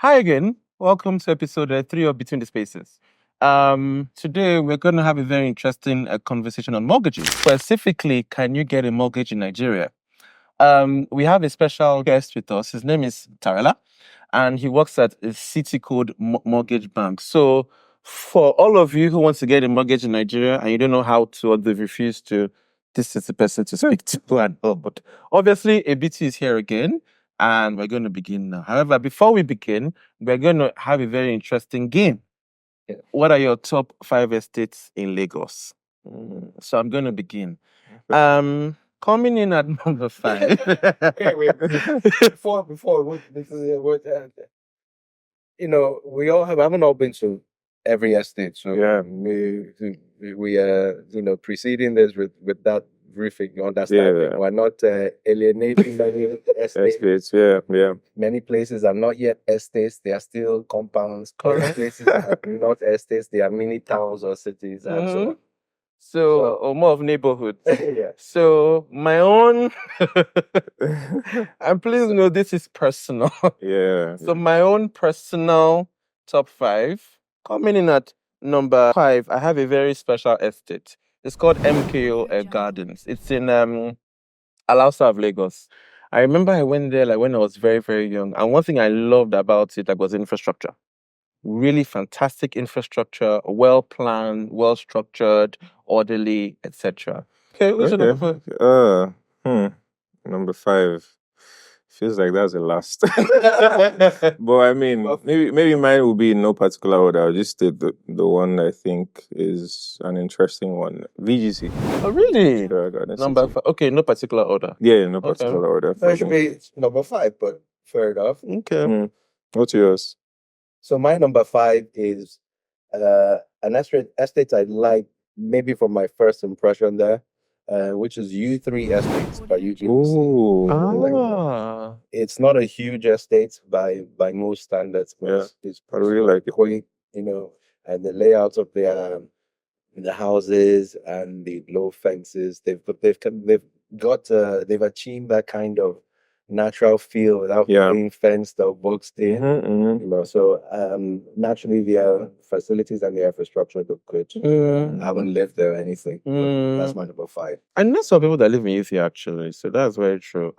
Hi again. Welcome to episode 3 of Between the Spaces. Today we're going to have a very interesting conversation on mortgages. Specifically, can you get a mortgage in Nigeria? We have a special guest with us. His name is Tarela, and he works at a City Code Mortgage Bank. So, for all of you who want to get a mortgage in Nigeria and you don't know how to, or they've refused to, this is the person to speak to. And all. But obviously, ABT is here again, and we're going to begin now. However, before we begin, we're going to have a very interesting game. What are your top 5 estates in Lagos? So I'm going to begin. Coming in at number 5. Wait. Before, we all haven't all been to every estate. So Yeah. we preceding this with that briefing understanding. Yeah. We're not alienating many estates. Estates, yeah. Many places are not yet estates; they are still compounds. Other places are not estates; they are mini towns or cities, and so on. Or more of neighborhood. Yeah. So my own, and please know this is personal. Yeah. So my own personal top 5. Coming in at number 5, I have a very special estate. It's called MKO Gardens. It's in Alausa of Lagos. I remember I went there like when I was very, very young. And one thing I loved about it was infrastructure. Really fantastic infrastructure, well planned, well structured, orderly, etc. Okay, who's your number 5? Number 5. Feels like that's the last. But I mean, maybe mine will be in no particular order. I'll just state the one I think is an interesting one. VGC. Oh, really? Garden Number City. 5. Okay, no particular order. Yeah, no particular order. That should be number 5, but fair enough. Okay. What's yours? So my number 5 is an estate I like, maybe from my first impression there, which is U3 Estates by UGC. Ooh. It's not a huge estate by most standards, but it's I really like it. quite, and the layouts of the houses and the low fences. They've achieved that kind of natural feel without being fenced or boxed in. So naturally their facilities and their infrastructure look good. I haven't lived there or anything. But that's my number 5. I know some people that live in UC actually, so that's very true.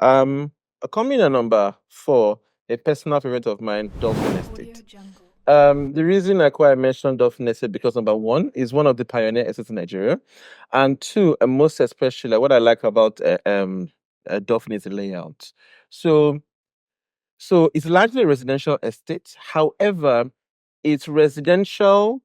Coming at number 4, a personal favorite of mine, Dolphin Estate. The reason I mentioned Dolphin Estate because number 1 is one of the pioneer estates in Nigeria, and 2, and most especially what I like about Dolphin is the layout. So it's largely a residential estate. However, it's residential,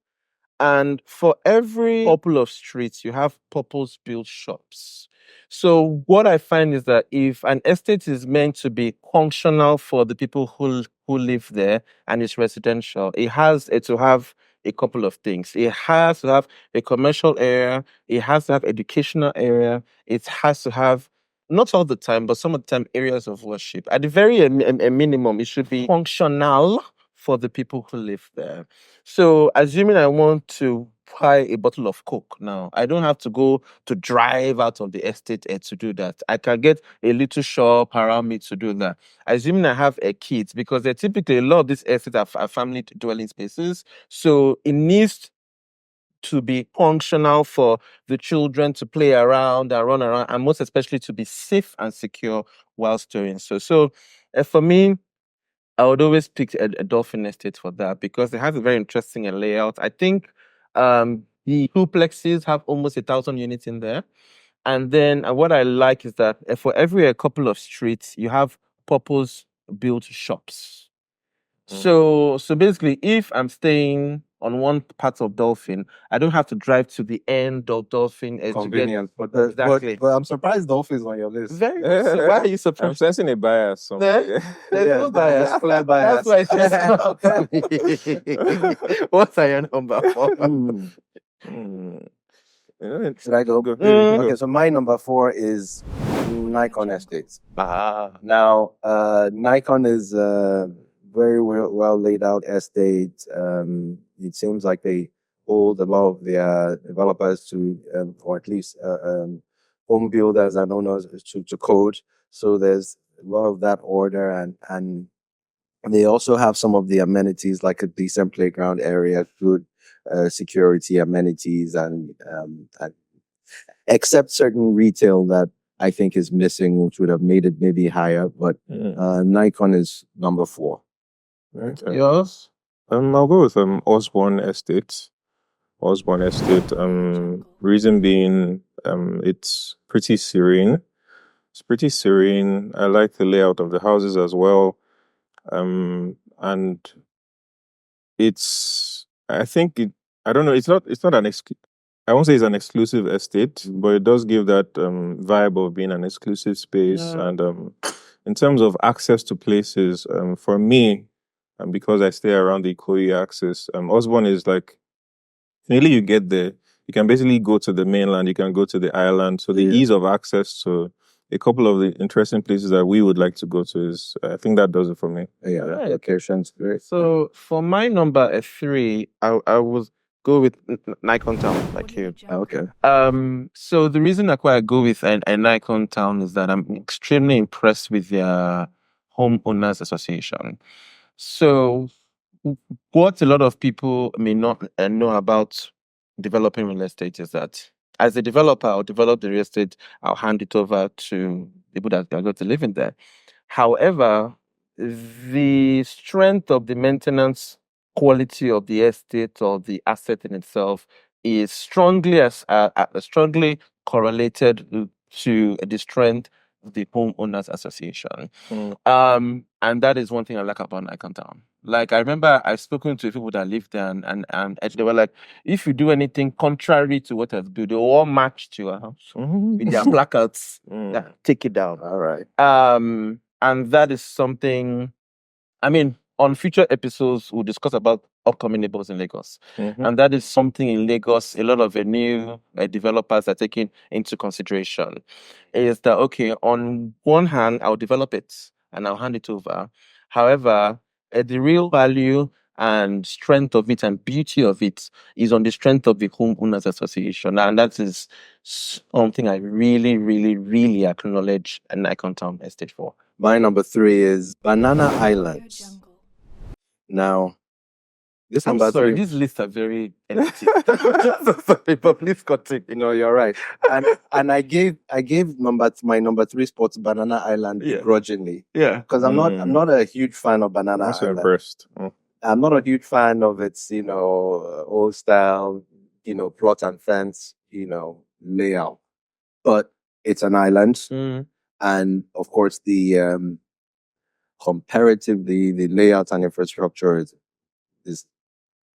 and for every couple of streets, you have purpose-built shops. So what I find is that if an estate is meant to be functional for the people who live there and it's residential, it has to have a couple of things. It has to have a commercial area. It has to have educational area. It has to have, not all the time, but some of the time, areas of worship. At the very a minimum, it should be functional for the people who live there. So assuming I want to buy a bottle of Coke now, I don't have to go to drive out of the estate to do that. I can get a little shop around me to do that. Assuming I have a kids, because they're typically, a lot of these estates are family dwelling spaces. So it needs to be functional for the children to play around and run around, and most especially to be safe and secure whilst doing so. So for me, I would always pick a Dolphin Estate for that because it has a very interesting layout. I think the duplexes have almost 1,000 units in there. And then what I like is that for every couple of streets, you have purpose-built shops. So basically, if I'm staying on one part of Dolphin, I don't have to drive to the end of Dolphin. Convenient. Exactly. But I'm surprised Dolphin's on your list. Very good. So why are you I'm surprised? sensing a bias. There's no bias. Clear bias. That's why it's just What's your number 4? Should I go? Go. Okay, so my number 4 is Nikon Estates. Now, Nikon is a very well laid out estate. It seems like they hold a lot of their developers to, or at least home builders and owners to code. So there's a lot of that order and They also have some of the amenities like a decent playground area, good security amenities, and except certain retail that I think is missing, which would have made it maybe higher. But Nikon is number 4. Okay. Yours? I'll go with Osborne Estate. Osborne Estate. Reason being, it's pretty serene. It's pretty serene. I like the layout of the houses as well. And it's, I think it, I don't know, it's not I won't say it's an exclusive estate, but it does give that vibe of being an exclusive space. Yeah. And in terms of access to places, for me, and because I stay around the Ikoyi axis, Osborne is like, really you get there, you can basically go to the mainland, you can go to the island. So the ease of access to a couple of the interesting places that we would like to go to is, I think that does it for me. Yeah, Right. location's great. So for my number 3, I would go with Nikon Town, like you. Okay. So the reason I go with a Nikon Town is that I'm extremely impressed with their homeowners association. So what a lot of people may not know about developing real estate is that as a developer, I'll develop the real estate, I'll hand it over to people that are going to live in there. However, the strength of the maintenance quality of the estate or the asset in itself is strongly correlated to the strength of the homeowners association. And that is one thing I like about Nikon Town. Like I remember I've spoken to people that live there and they were like, if you do anything contrary to what I've built, they all march to your house with their placards. Yeah, take it down. All right. And that is something, I mean, on future episodes, we'll discuss about upcoming neighbors in Lagos. And that is something in Lagos, a lot of the new developers are taking into consideration. Is that, okay, on one hand, I'll develop it and I'll hand it over. However, the real value and strength of it and beauty of it is on the strength of the homeowners association. And that is something I really, really, really acknowledge a Nikon Town Estate for. My number 3 is Banana Islands. Now, this I'm number sorry, 3. these lists are very empty. Sorry, but please continue. No, you're right. And I gave my number 3 spot to Banana Island begrudgingly. Yeah. Because I'm not a huge fan of Banana I'm so Island. impressed. I'm not a huge fan of its, old style, plot and fence, layout. But it's an island. And of course the comparatively the layout and infrastructure is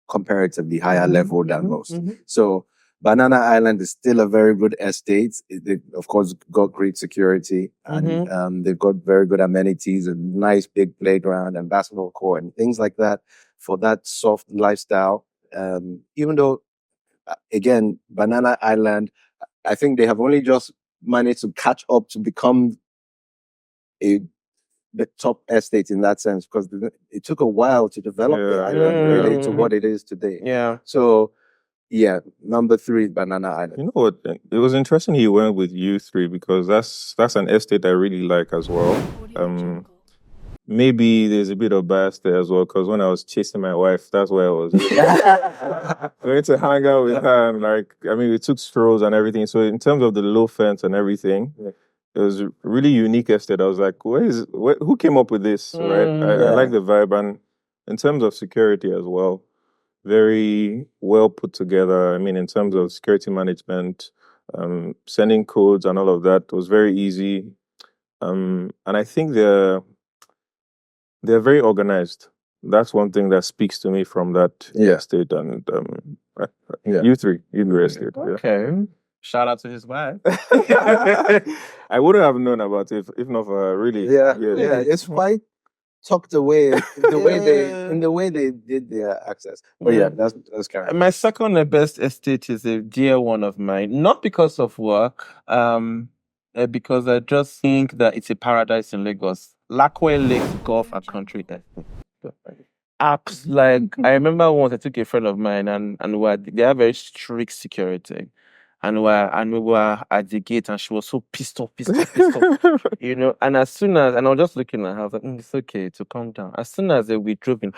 comparatively higher level than most. So Banana Island is still a very good estate. They've, of course, got great security and they've got very good amenities and nice big playground and basketball court and things like that for that soft lifestyle. Even though, again, Banana Island, I think they have only just managed to catch up to become the top estate in that sense, because it took a while to develop the island really to what it is today. Yeah. So, yeah, number 3, Banana Island. You know what? It was interesting he went with U3 because that's an estate I really like as well. Maybe there's a bit of bias there as well because when I was chasing my wife, that's where I was. Going to hang out with her and we took strolls and everything. So in terms of the low fence and everything, it was a really unique estate. I was like, who came up with this? Right? I like the vibe. And in terms of security as well, very well put together. I mean, in terms of security management, sending codes and all of that was very easy. And I think they're very organized. That's one thing that speaks to me from that estate. And U3 estate. Okay. Shout out to his wife. I wouldn't have known about it if not for her, really. Yeah. It's quite tucked away in the way they did their access. But that's kind of. My second best estate is a dear one of mine, not because of work, because I just think that it's a paradise in Lagos. Lakwe Lakes Golf and Country Estate. Apps like I remember once I took a friend of mine and they have very strict security. and we were at the gate, and she was so pissed off, you know. And as soon as, and I was just looking at her, I was like, it's okay to calm down. As soon as we drove in,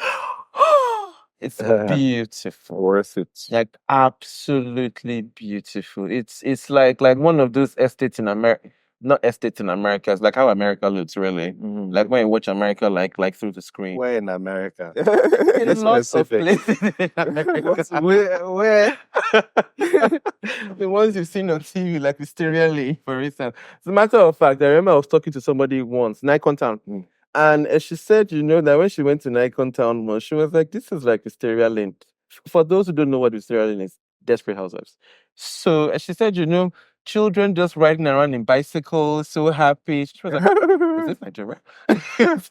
it's beautiful, Worth it. like absolutely beautiful. It's like one of those estates in America. Not estates in America. It's like how America looks, really. Like when you watch America, like through the screen. Where in America? In lots of places in America. Where? The ones you've seen on TV, like Wisteria Lane, for instance. As a matter of fact, I remember I was talking to somebody once, Nikon Town. And she said, you know, that when she went to Nikon Town once, she was like, this is like Wisteria Lane. For those who don't know what Wisteria Lane is, Desperate Housewives. So she said, you know, children just riding around in bicycles, so happy. She was like, is this Nigeria?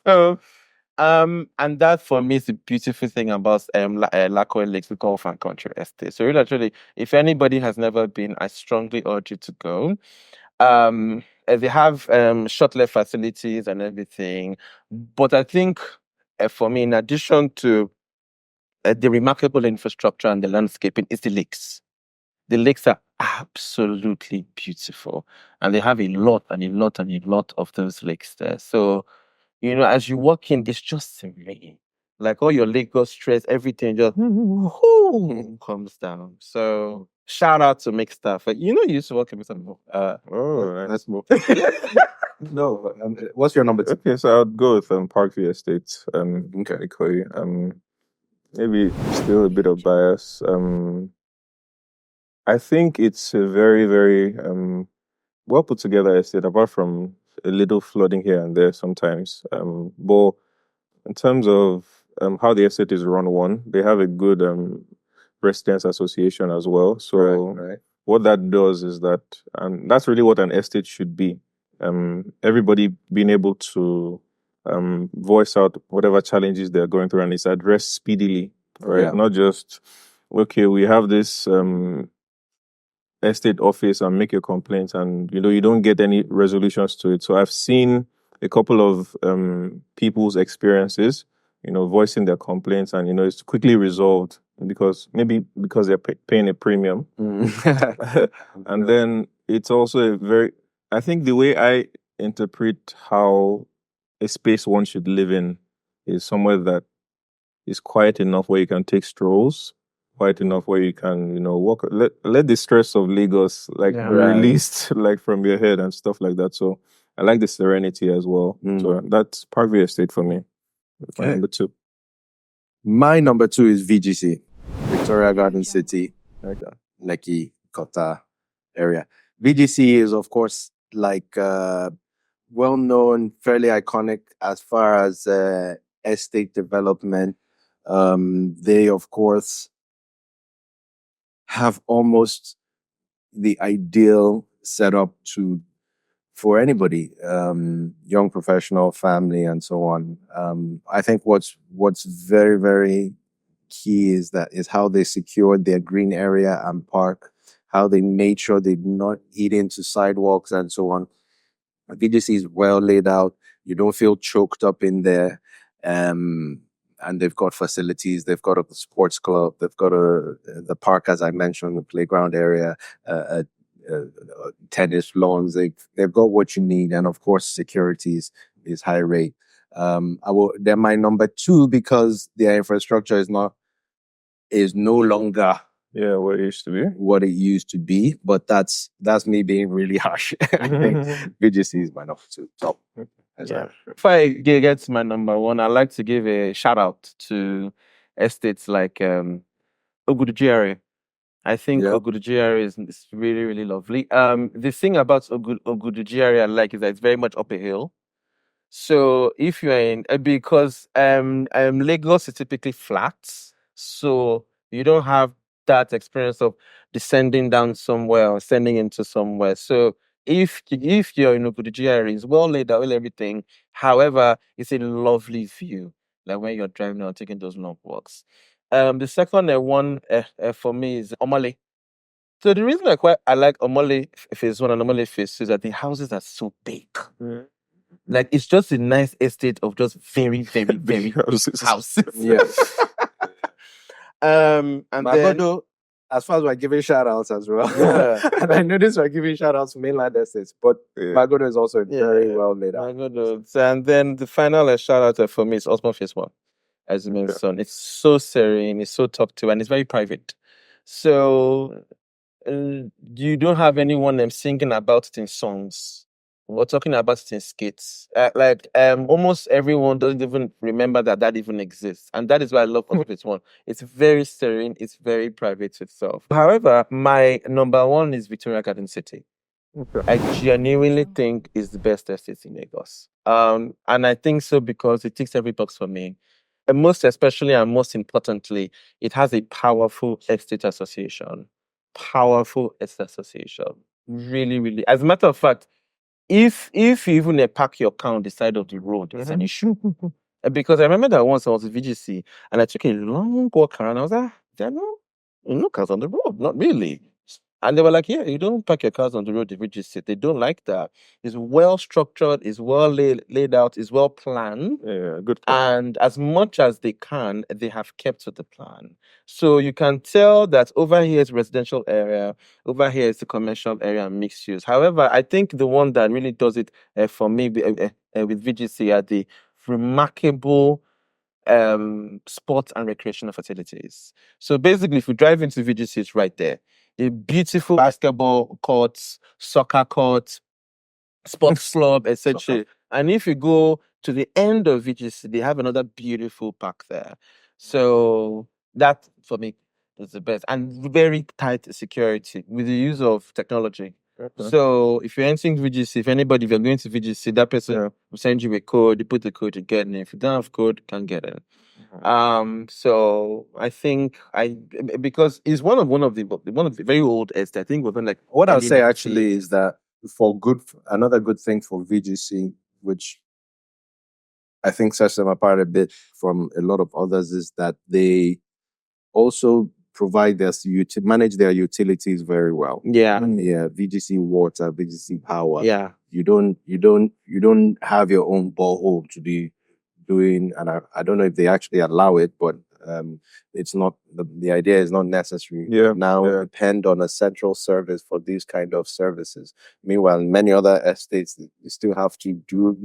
So, and that for me is the beautiful thing about Lakoe Lakes, we call Fan Country Estate. So really, actually, if anybody has never been, I strongly urge you to go. They have short-lived facilities and everything, but I think for me, in addition to the remarkable infrastructure and the landscaping, is the lakes. The lakes are absolutely beautiful, and they have a lot and a lot and a lot of those lakes there. So, you know, as you walk in, it's just serene. Like all your Lagos stress, everything just comes down. So shout out to Mixed Staff. You know, you used to work in Mixed Staff. Let's move. No, what's your number 2? Okay, so I'd go with Parkview Estate. Okay. Maybe still a bit of bias. I think it's a very, very well put together estate, apart from a little flooding here and there sometimes. But in terms of how the estate is run, they have a good residents association as well. So right. What that does is that, and that's really what an estate should be. Everybody being able to voice out whatever challenges they're going through, and it's addressed speedily, right? Yeah. Not just, okay, we have this estate office and make your complaints, and you know you don't get any resolutions to it. So I've seen a couple of people's experiences, you know, voicing their complaints, and you know it's quickly resolved because they're paying a premium. And then it's also I think the way I interpret how a space one should live in is somewhere that is quiet enough where you can take strolls, quiet enough where you can, you know, walk. Let the stress of Lagos be released, like from your head and stuff like that. So I like the serenity as well. So that's Parkview Estate for me. Okay. Number 2. My number 2 is VGC, Victoria Garden City, Lekki, Kota area. VGC is, of course, like well-known, fairly iconic as far as estate development. They, of course, have almost the ideal setup for anybody, young professional, family, and so on. I think what's very, very key is how they secured their green area and park, how they made sure they did not eat into sidewalks and so on. VGC is well laid out. You don't feel choked up in there. And they've got facilities. They've got a sports club. They've got the park, as I mentioned, the playground area, tennis lawns. They've got what you need, and of course, security is high rate. They're my number 2 because their infrastructure is no longer what it used to be. But that's me being really harsh. I think VGC is my number 2. Top. Yeah. If I get to my number 1, I'd like to give a shout out to estates like Ogudu. I think Ogudu is really, really lovely. The thing about Ogudu I like is that it's very much up a hill. So if you're in, because Lagos is typically flat, so you don't have that experience of descending down somewhere or ascending into somewhere. So if you're in Ogudu, it's well laid out, everything. However, it's a lovely view, like when you're driving or taking those long walks. The second one for me is Omale. So the reason I like Omale Phase 1 and Omale Phase 2 is that the houses are so big. Like it's just a nice estate of just very, very, very big houses. Yeah. And then as far as we're giving shout outs as well. Yeah. And I noticed we're giving shout outs to mainland estates, but Magodo is also very well laid out. Magodo. And then the final shout out for me is Osmo Phase 1, as you mentioned. It's so serene, it's so talked to, and it's very private. So you don't have anyone singing about it in songs. We're talking about it in skits. Almost everyone doesn't even remember that even exists. And that is why I love Osmo Phase 1. It's very serene, it's very private to itself. However, my number one is Victoria Garden City. I genuinely think it's the best estate in Lagos. And I think so because it ticks every box for me. And most especially and most importantly, it has a powerful estate association. Powerful estate association. Really, really. As a matter of fact, if you even park your car on the side of the road, it's an issue. Because I remember that once I was at VGC and I took a long walk around. I was like, there are no cars on the road. Not really. And they were like, yeah, you don't park your cars on the road if you just sit. They don't like that. It's well structured, it's well laid out, it's well planned. Yeah, good point. And as much as they can, they have kept to the plan. So you can tell that over here is residential area, over here is the commercial area and mixed use. However, I think the one that really does it for me with VGC are the remarkable sports and recreational facilities. So basically, if you drive into VGC, it's right there. A beautiful basketball courts, soccer courts, sports club, etc. And if you go to the end of VGC, they have another beautiful park there. So that, for me, is the best. And very tight security with the use of technology. Okay. So if you're entering VGC, if you're going to VGC, that person will send you a code, you put the code, you get in. If you don't have code, you can't get in. So I think because it's one of the very old estates. I think we're like what I'll say actually is that another good thing for VGC, which I think sets them apart a bit from a lot of others, is that they also manage their utilities very well. Yeah. VGC water, VGC power. Yeah. You don't have your own borehole to be doing, and I don't know if they actually allow it, but it's not the idea is not necessary. Depend on a central service for these kind of services. Meanwhile, in many other estates, you still have to do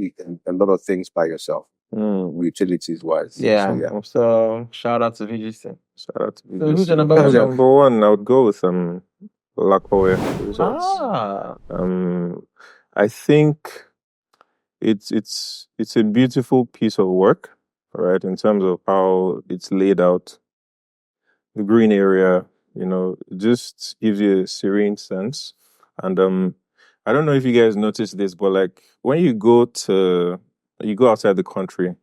a lot of things by yourself, utilities wise. So shout out to VGC. Shout out to VGC. So who's the number one? Number one, I would go with Lakowe results. I think it's a beautiful piece of work, right? In terms of how it's laid out, the green area, it just gives you a serene sense. And I don't know if you guys noticed this, but like when you go outside the country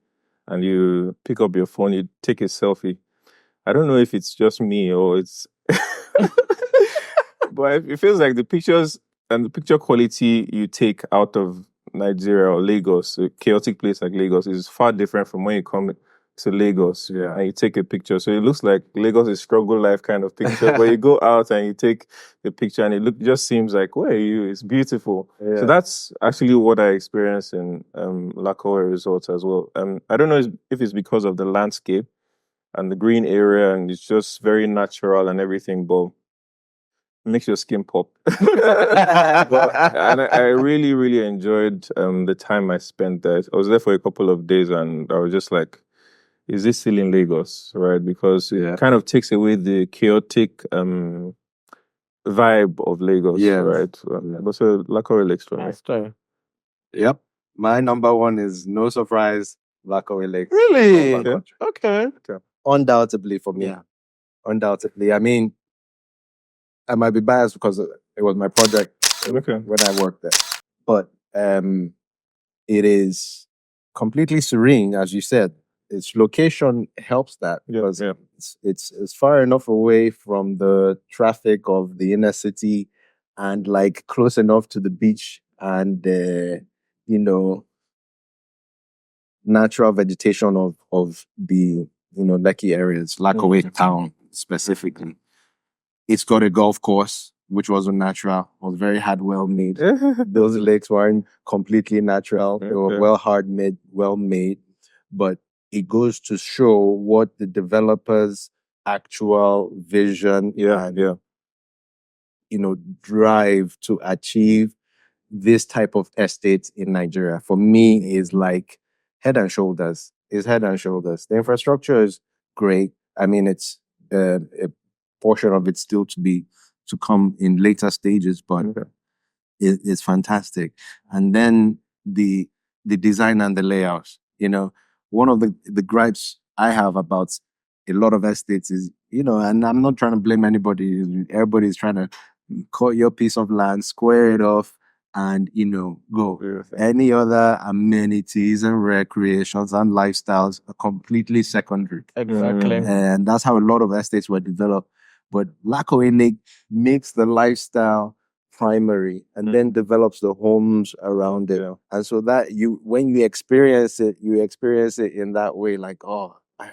and you pick up your phone, you take a selfie. I don't know if it's just me or it's, but it feels like the pictures and the picture quality you take out of Nigeria or Lagos, a chaotic place like Lagos, is far different from when you come to Lagos and you take a picture. So it looks like Lagos is struggle life kind of picture. But you go out and you take the picture and it just seems like, where are you? It's beautiful. Yeah. So that's actually what I experienced in Lakowe Resorts as well. I don't know if it's because of the landscape and the green area and it's just very natural and everything, but it makes your skin pop. And I really, really enjoyed the time I spent there. I was there for a couple of days and I was just like, is this still in Lagos, right? Because it kind of takes away the chaotic vibe of Lagos, right? But so Lakowe Lakes for me. Yep. My number one is, no surprise, Lakowe Lakes. Really? Okay. Undoubtedly for me. Yeah. Undoubtedly. I mean, I might be biased because it was my project when I worked there. But it is completely serene, as you said. Its location helps that because it's far enough away from the traffic of the inner city and like close enough to the beach and natural vegetation of the Lekki areas, Lakowe town specifically. It's got a golf course, which wasn't natural. It was very well made. Those lakes weren't completely natural. They were well made, but it goes to show what the developers actual vision and drive to achieve this type of estate in Nigeria, for me, is like head and shoulders. Is head and shoulders. The infrastructure is great. I mean, it's a portion of it still to come in later stages, but it's fantastic. And then the design and the layouts. One of the gripes I have about a lot of estates is, and I'm not trying to blame anybody. Everybody's trying to cut your piece of land, square it off, and go. Any other amenities and recreations and lifestyles are completely secondary. Exactly. And that's how a lot of estates were developed. But Lakowe Lake makes the lifestyle primary and then develops the homes around it. And so that when you experience it in that way, like, oh, I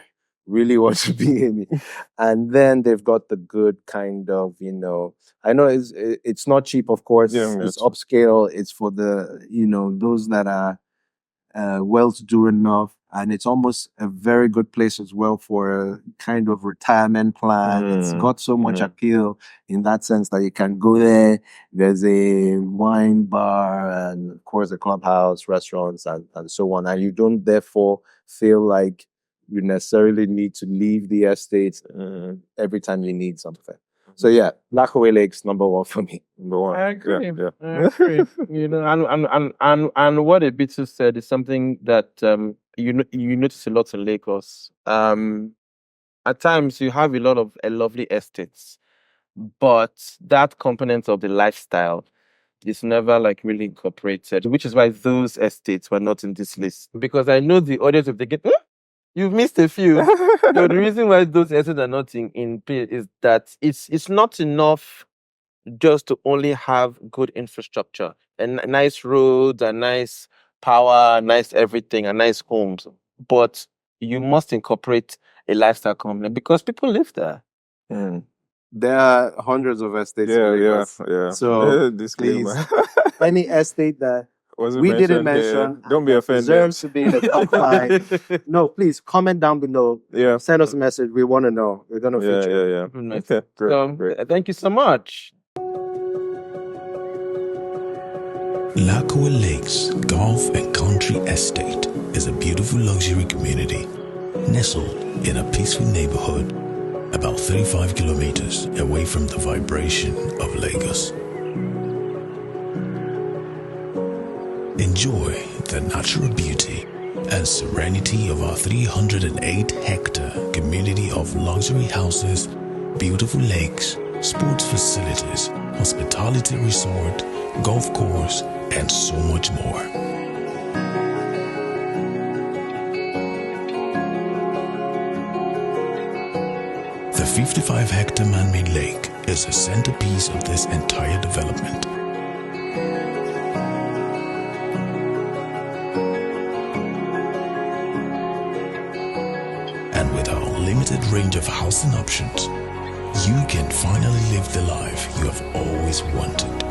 really want to be in it. And then they've got the good kind of, I know it's not cheap, of course. It's upscale. It's for the, those that are well-to-do enough. And it's almost a very good place as well for a kind of retirement plan. It's got so much appeal in that sense that you can go there. There's a wine bar and, of course, a clubhouse, restaurants, and so on. And you don't, therefore, feel like you necessarily need to leave the estate every time you need something. So yeah, Lakowe Lake's number one for me. Number one. I agree. I agree. And what Ep3 said is something that you notice a lot in Lagos. At times you have a lot of lovely estates, but that component of the lifestyle is never like really incorporated, which is why those estates were not in this list. Because I know the audience, if they get, you've missed a few. The reason why those estates are not in play is that it's not enough just to only have good infrastructure and nice roads and nice power, nice everything, and nice homes. But you must incorporate a lifestyle component because people live there. There are hundreds of estates. Yeah. So please, any estate that we didn't mention, don't be offended, deserves to be in the top 5. No, please comment down below. Yeah, send us a message. We want to know. We're gonna feature. Yeah. Okay, great. Thank you so much. Lakowe Lakes Golf and Country Estate is a beautiful luxury community nestled in a peaceful neighborhood about 35 kilometers away from the vibration of Lagos. Enjoy the natural beauty and serenity of our 308-hectare community of luxury houses, beautiful lakes, sports facilities, hospitality resort, golf course, and so much more. The 55-hectare man-made lake is the centerpiece of this entire development. And with our limited range of housing options, you can finally live the life you have always wanted.